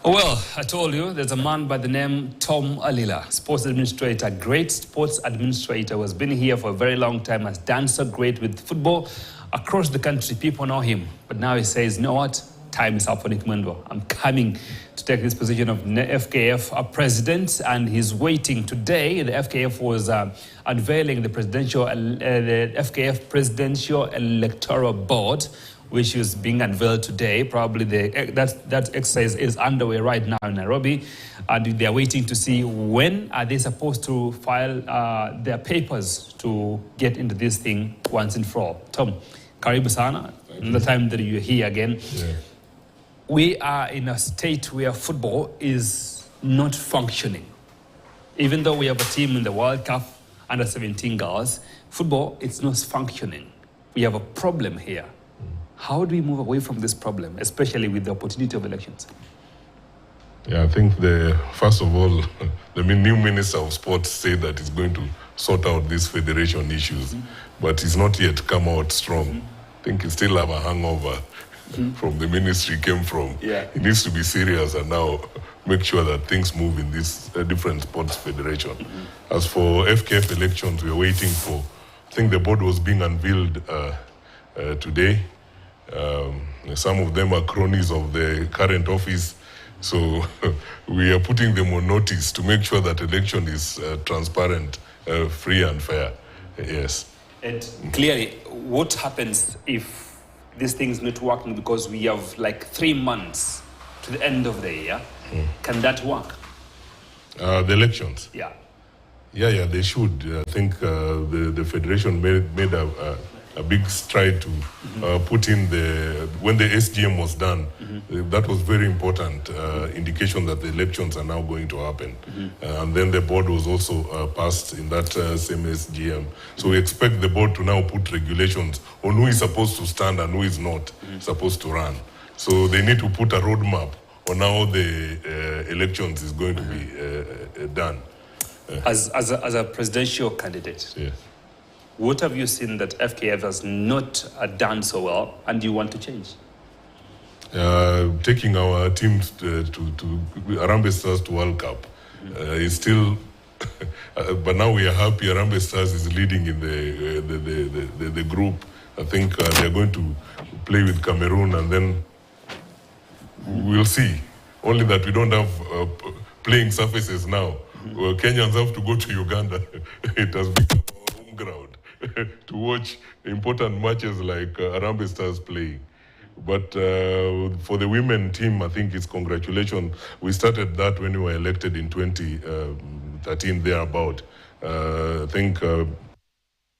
Well, I told you, there's a man by the name Tom Alila, sports administrator, great sports administrator, who has been here for a very long time, has done so great with football across the country. People know him. But now he says, you know what? Time is up for Nick Mwendwa. I'm coming to take this position of FKF president, and he's waiting. Today, the FKF was unveiling the FKF Presidential Electoral Board, which is being unveiled today. Probably that exercise is underway right now in Nairobi, and they're waiting to see when are they supposed to file their papers to get into this thing once and for all. Tom, karibu sana. The time that you're here again. Yeah. We are in a state where football is not functioning. Even though we have a team in the World Cup, under 17 girls, football, it's not functioning. We have a problem here. How do we move away from this problem, especially with the opportunity of elections? Yeah, I think first of all, the new Minister of Sports said that he's going to sort out these federation issues, but he's not yet come out strong. I think he still have a hangover from the ministry he came from. Yeah. He needs to be serious and now make sure that things move in this different sports federation. As for FKF elections, we are waiting for, I think the board was being unveiled today. Some of them are cronies of the current office. So we are putting them on notice to make sure that election is transparent, free and fair. Yes. And clearly, what happens if this thing is not working, because we have like 3 months to the end of the year? Can that work? The elections? Yeah. Yeah, they should. I think the federation made a big stride to put in when the SGM was done, that was very important indication that the elections are now going to happen. And then the board was also passed in that same SGM. So we expect the board to now put regulations on who is supposed to stand and who is not supposed to run. So they need to put a roadmap on how the elections is going to be done. As a presidential candidate, Yes. what have you seen that FKF has not done so well and you want to change? Taking our teams to Harambee Stars to World Cup is still, but now we are happy Harambee Stars is leading in the group. I think they are going to play with Cameroon, and then we'll see. Only that we don't have playing surfaces now. Well, Kenyans have to go to Uganda. It has become our home ground to watch important matches like Harambee Stars playing. But for the women team, I think it's congratulations. We started that when we were elected in 2013, thereabout. I think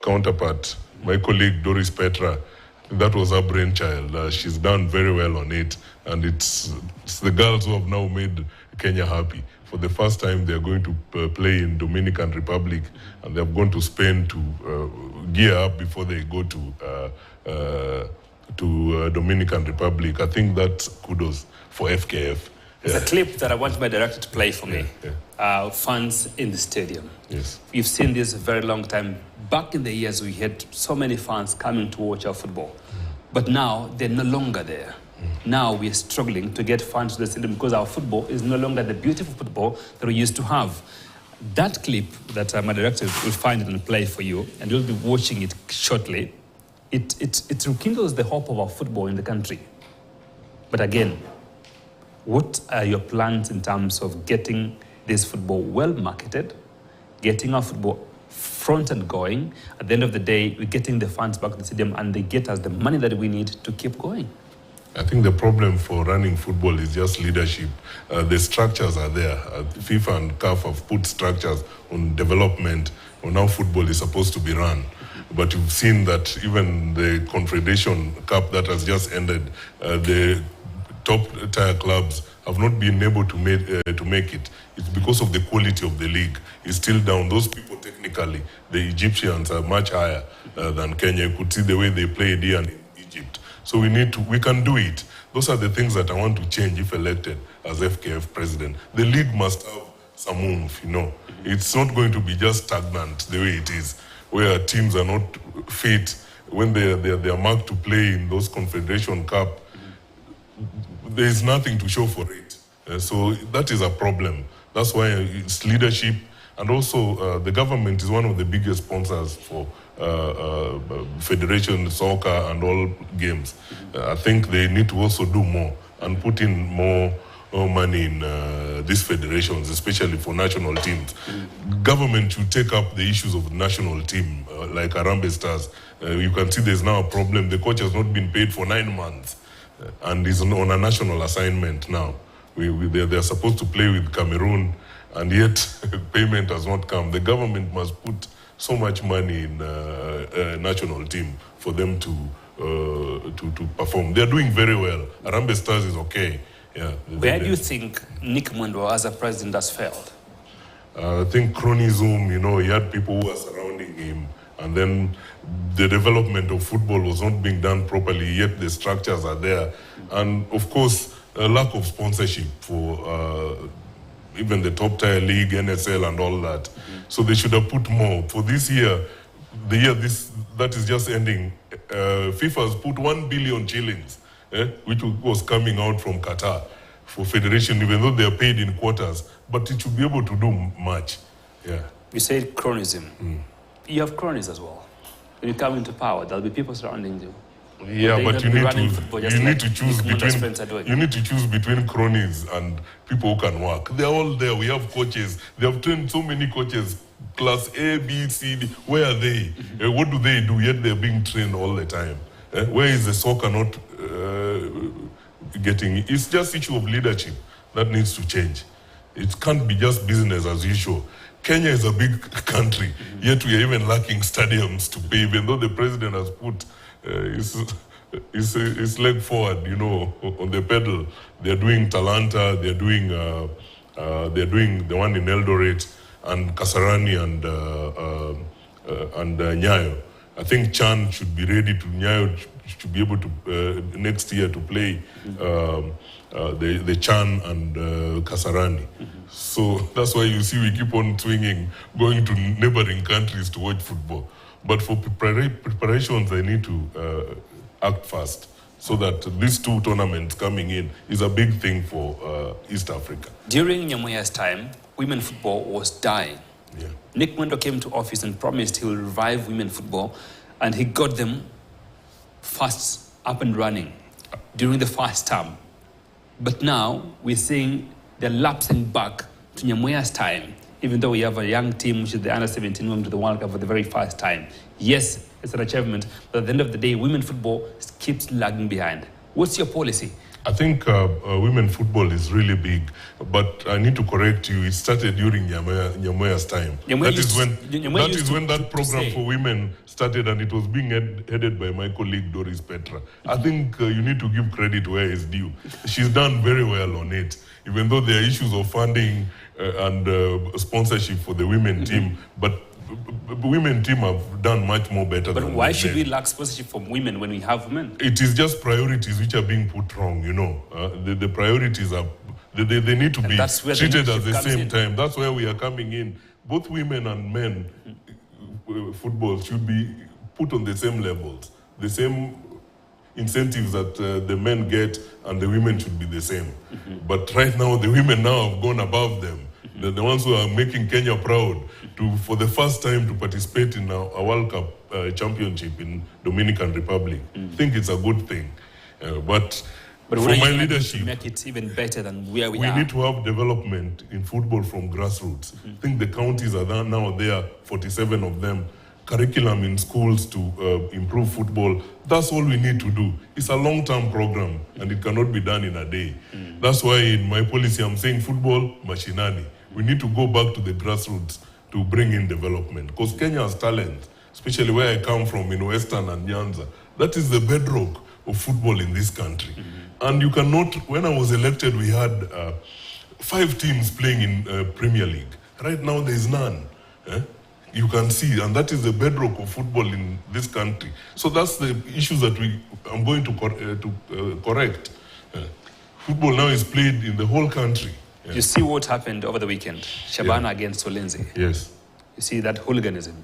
counterpart, my colleague Doris Petra, that was her brainchild. She's done very well on it. And it's the girls who have now made Kenya happy. For the first time, they're going to play in Dominican Republic, and they've gone to Spain to gear up before they go to Dominican Republic. I think that's kudos for FKF. There's a clip that I want my director to play for me. Yeah. Fans in the stadium. Yes. We've seen this a very long time. Back in the years, we had so many fans coming to watch our football. But now, they're no longer there. Now we're struggling to get fans to the stadium because our football is no longer the beautiful football that we used to have. That clip that my director will find it and play for you, and you'll be watching it shortly, it rekindles the hope of our football in the country. But again, what are your plans in terms of getting this football well marketed, getting our football front and going? At the end of the day, we're getting the fans back to the stadium and they get us the money that we need to keep going. I think the problem for running football is just leadership. The structures are there. FIFA and CAF have put structures on development, on how football is supposed to be run. But you've seen that even the Confederation Cup that has just ended, the top tier clubs have not been able to make it. It's because of the quality of the league. It's still down. Those people technically, the Egyptians are much higher than Kenya. You could see the way they played here in Egypt. So we can do it. Those are the things that I want to change if elected as FKF president. The league must have some oomph, It's not going to be just stagnant the way it is, where teams are not fit. When they are marked to play in those Confederation Cup, there is nothing to show for it. So that is a problem. That's why it's leadership. And also, the government is one of the biggest sponsors for federation, soccer, and all games. I think they need to also do more and put in more money in these federations, especially for national teams. Government should take up the issues of the national team, like Harambee Stars. You can see there's now a problem. The coach has not been paid for 9 months and is on a national assignment now. They're supposed to play with Cameroon, and yet payment has not come. The government must put so much money in national team for them to perform. They're doing very well. Harambee Stars is okay. Yeah. Where do you think Nick Mwendwa as a president has failed? I think cronyism, he had people who were surrounding him, and then the development of football was not being done properly, yet the structures are there. And of course, a lack of sponsorship for even the top tier league, NSL and all that. So they should have put more. For this year, the year that is just ending, FIFA has put 1 billion shillings, which was coming out from Qatar for federation, even though they are paid in quarters, but it should be able to do much. Yeah. You said cronyism. You have cronies as well. When you come into power, there'll be people surrounding you. Yeah, but you need to choose between cronies and people who can work. They're all there. We have coaches. They have trained so many coaches, class A, B, C, D. Where are they? What do they do? Yet they're being trained all the time. Where is the soccer not getting? It's just issue of leadership that needs to change. It can't be just business as usual. Kenya is a big country, yet we are even lacking stadiums to pay, even though the president has put his leg forward, on the pedal. They're doing Talanta, they're doing the one in Eldoret and Kasarani and Nyayo. I think Chan should be ready to Nyayo should be able to next year to play the Chan and Kasarani. So that's why you see we keep on swinging, going to neighboring countries to watch football. But for preparations, they need to act fast so that these two tournaments coming in is a big thing for East Africa. During Nyamoya's time, women football was dying. Yeah. Nick Mwendwa came to office and promised he will revive women football, and he got them fast up and running during the first term. But now we're seeing they're lapsing back to Nyamoya's time, even though we have a young team, which is the under-17 going to the World Cup for the very first time. Yes, it's an achievement, but at the end of the day, women football keeps lagging behind. What's your policy? I think women football is really big, but I need to correct you. It started during Nyamoya's time. That is when that program for women started, and it was being headed by my colleague Doris Petra. I think you need to give credit where it's due. She's done very well on it, even though there are issues of funding and sponsorship for the women team, but women team have done much more better than But why should we lack sponsorship from women when we have men? It is just priorities which are being put wrong, The priorities are, they need to be treated at the same time. That's where we are coming in. Both women and men football should be put on the same levels. The same incentives that the men get and the women should be the same. But right now, the women now have gone above them. They're the ones who are making Kenya proud for the first time to participate in a World Cup championship in Dominican Republic. I think it's a good thing. But for my leadership, to make it even better than where we are. We need to have development in football from grassroots. I think the counties are now there, 47 of them. Curriculum in schools to improve football. That's all we need to do. It's a long-term program, and it cannot be done in a day. That's why in my policy, I'm saying football, mashinani. We need to go back to the grassroots to bring in development. Because Kenya has talent, especially where I come from in Western and Nyanza. That is the bedrock of football in this country. And you cannot, when I was elected, we had 5 teams playing in Premier League. Right now, there is none. You can see, and that is the bedrock of football in this country. So that's the issues that I'm going to correct. Football now is played in the whole country. You see what happened over the weekend, Shabana against Solenzi. Yes. You see that hooliganism.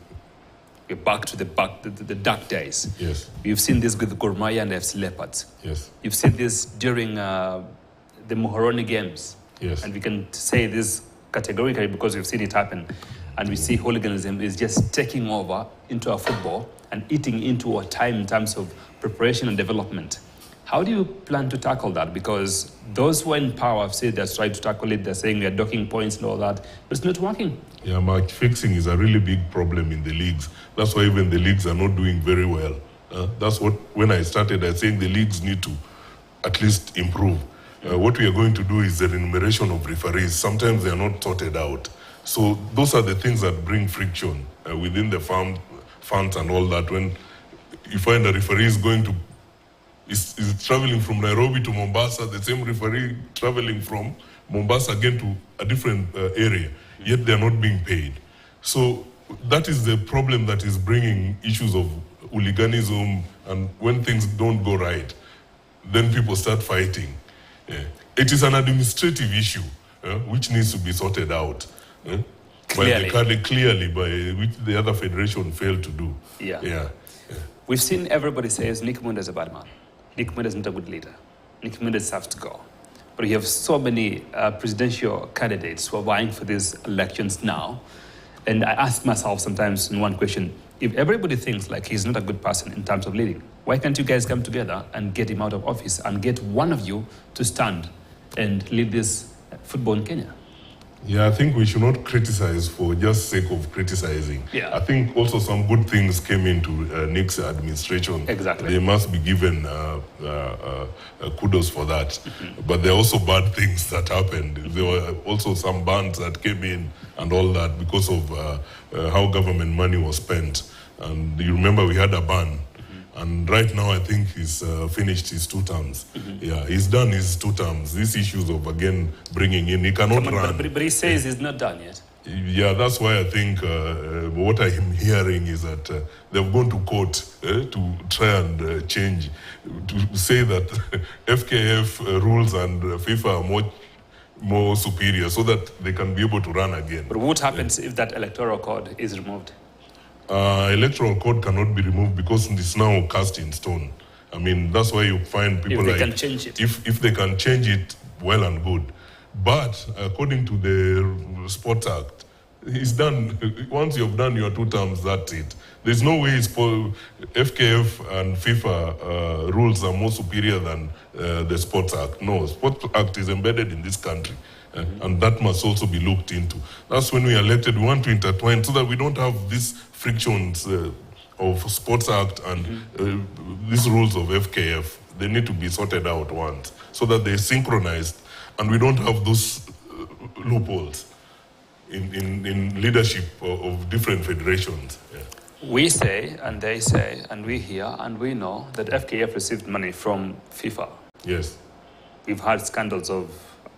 We're back to the dark days. Yes. You've seen this with Gor Mahia and FC Leopards. Yes. You've seen this during the Muhoroni games. Yes. And we can say this categorically because we've seen it happen. And we see hooliganism is just taking over into our football and eating into our time in terms of preparation and development. How do you plan to tackle that? Because those who are in power have said they're trying to tackle it. They're saying we're docking points and all that, but it's not working. Yeah, match fixing is a really big problem in the leagues. That's why even the leagues are not doing very well. That's what, when I started, I saying the leagues need to at least improve. What we are going to do is the remuneration of referees. Sometimes they are not sorted out. So those are the things that bring friction within the funds and all that. When you find a referee is going to is traveling from Nairobi to Mombasa, the same referee traveling from Mombasa again to a different area, yet they are not being paid. So that is the problem that is bringing issues of hooliganism, and when things don't go right, then people start fighting. It is an administrative issue which needs to be sorted out. Clearly, by which the other federation failed to do. Yeah. We've seen everybody says Nick Munda is a bad man. Nick Munda is not a good leader. Nick Munda deserves to go. But you have so many presidential candidates who are vying for these elections now. And I ask myself sometimes in one question, if everybody thinks like he's not a good person in terms of leading, why can't you guys come together and get him out of office and get one of you to stand and lead this football in Kenya? Yeah, I think we should not criticize for just sake of criticizing. Yeah. I think also some good things came into Nick's administration. Exactly. They must be given kudos for that. But there are also bad things that happened. There were also some bans that came in and all that because of how government money was spent. And you remember we had a ban. And right now, I think he's finished his 2 terms. Yeah, he's done his 2 terms. These issues of, again, bringing in, he cannot run. But he says he's not done yet. Yeah, that's why I think what I'm hearing is that they've gone to court to try and change, to say that FKF rules and FIFA are more superior so that they can be able to run again. But what happens if that electoral code is removed? Electoral code cannot be removed because it's now cast in stone. I mean, that's why you find people if they can change it. If they can change it, well and good. But according to the Sports Act, it's done. Once you've done your 2 terms, that's it. There's no way FKF and FIFA rules are more superior than the Sports Act. No, Sports Act is embedded in this country. And that must also be looked into. That's when we elected, we want to intertwine so that we don't have these frictions of Sports Act and these rules of FKF. They need to be sorted out once so that they're synchronized and we don't have those loopholes in leadership of different federations. Yeah. We say, and they say, and we hear, and we know that FKF received money from FIFA. Yes. We've had scandals of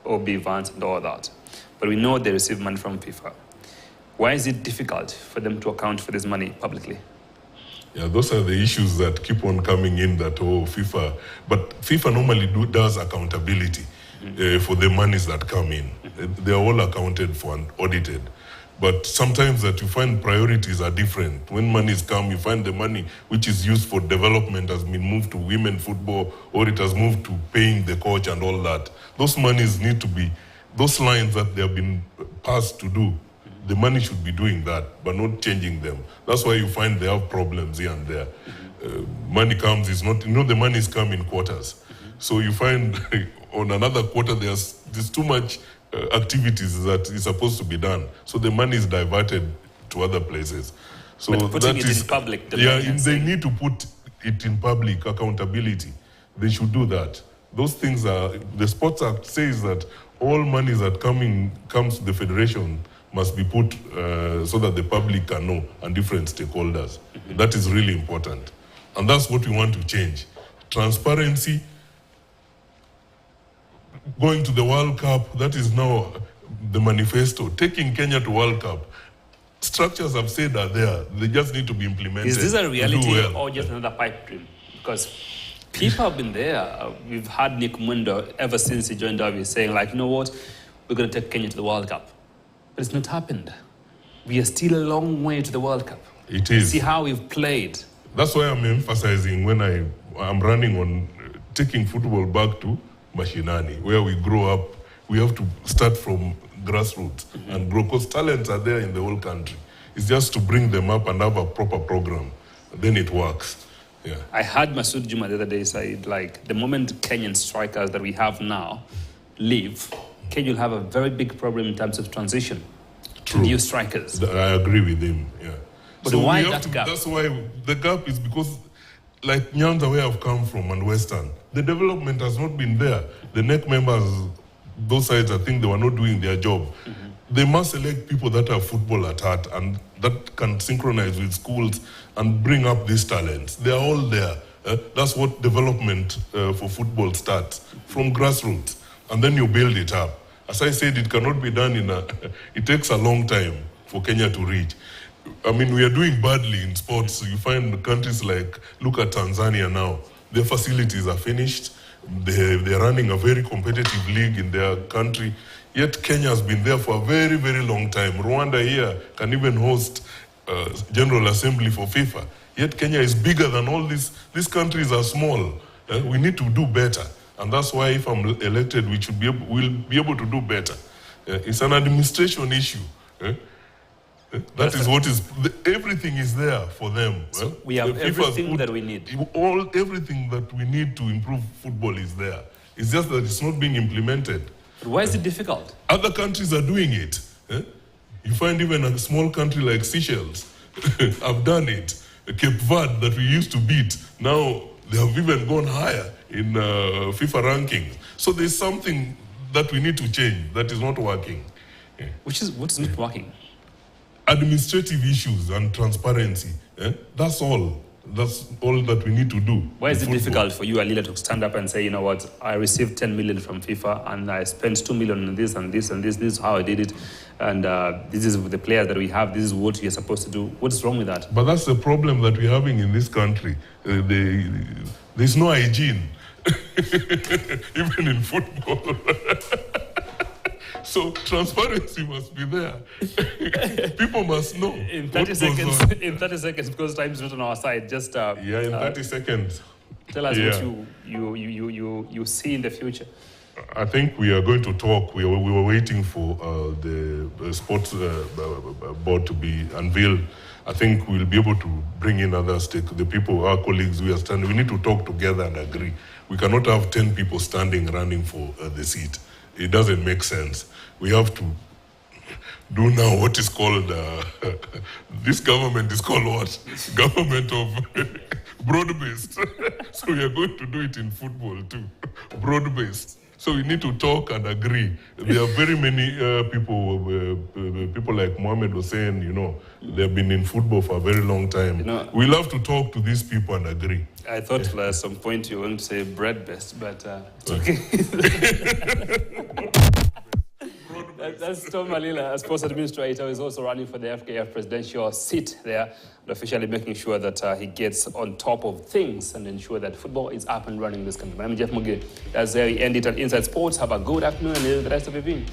OB Vance and all that. But we know they receive money from FIFA. Why is it difficult for them to account for this money publicly? Yeah, those are the issues that keep on coming in that, FIFA. But FIFA normally does accountability for the monies that come in. They are all accounted for and audited. But sometimes that you find priorities are different. When monies come, you find the money which is used for development has been moved to women football, or it has moved to paying the coach and all that. Those monies need to be, those lines that they have been passed to do, the money should be doing that, but not changing them. That's why you find they have problems here and there. Money comes, is not, the monies come in quarters. So you find on another quarter, there's too much activities that is supposed to be done. So the money is diverted to other places. So but putting it in public, they need to put it in public, accountability. They should do that. Those things are, the Sports Act says that all money that comes to the federation must be put so that the public can know and different stakeholders. That is really important. And that's what we want to change. Transparency. Going to the World Cup, that is now the manifesto. Taking Kenya to World Cup, structures I've said are there. They just need to be implemented. Is this a reality or just another pipe dream? Because people have been there. We've had Nick Munda ever since he joined Derby saying, like, you know what, we're going to take Kenya to the World Cup. But it's not happened. We are still a long way to the World Cup. It is. See how we've played. That's why I'm emphasizing when I'm running on taking football back to Mashinani, where we grow up we have to start from grassroots and grow, because talents are there in the whole country. It's just to bring them up and have a proper program. Then it works. Yeah. I heard Masood Juma the other day say, like, the moment Kenyan strikers that we have now leave, Kenya will have a very big problem in terms of transition to new strikers. I agree with him, yeah. But so why that gap? That's why the gap is because, like Nyanza, where I've come from, and Western, the development has not been there. The NEC members, those sides, I think they were not doing their job. They must select people that have football at heart and that can synchronize with schools and bring up these talents. They are all there. That's what development for football starts, from grassroots. And then you build it up. As I said, it cannot be done it takes a long time for Kenya to reach. I mean, we are doing badly in sports. You find countries like, look at Tanzania now. Their facilities are finished. They're running a very competitive league in their country. Yet Kenya has been there for a very, very long time. Rwanda here can even host General Assembly for FIFA. Yet Kenya is bigger than all these. These countries are small. We need to do better. And that's why if I'm elected, we'll be able to do better. It's an administration issue. That is what is, everything is there for them. So we have everything that we need. Everything that we need to improve football is there. It's just that it's not being implemented. But why is it difficult? Other countries are doing it. You find even a small country like Seychelles have done it. Cape Verde that we used to beat, now they have even gone higher in FIFA rankings. So there's something that we need to change that is not working. What's not working? Administrative issues and transparency. That's all. That's all that we need to do. Why is it difficult for you, Alila, to stand up and say, you know what, I received 10 million from FIFA and I spent 2 million on this and this and this. This is how I did it. And this is the players that we have. This is what you're supposed to do. What's wrong with that? But that's the problem that we're having in this country. There's no hygiene, even in football. So transparency must be there. People must know. In 30 seconds, because time is not on our side, just... in 30 seconds. Tell us what you see in the future. I think we are going to talk. We were waiting for the sports board to be unveiled. I think we'll be able to bring in other the people, our colleagues, we are standing. We need to talk together and agree. We cannot have 10 people standing, running for the seat. It doesn't make sense. We have to do now what is called, this government is called what? Government of broad-based. So we are going to do it in football too, broad-based. So we need to talk and agree. There are very many people like Mohammed was saying, you know, they've been in football for a very long time. You know, we'll have to talk to these people and agree. I thought at some point you were going to say bread-based, but it's okay. That's Tom Alila, sports administrator, who is also running for the FKF presidential seat there, and officially making sure that he gets on top of things and ensure that football is up and running in this country. I'm Jeff Mugi. That's where we end it on Inside Sports. Have a good afternoon and the rest of the evening.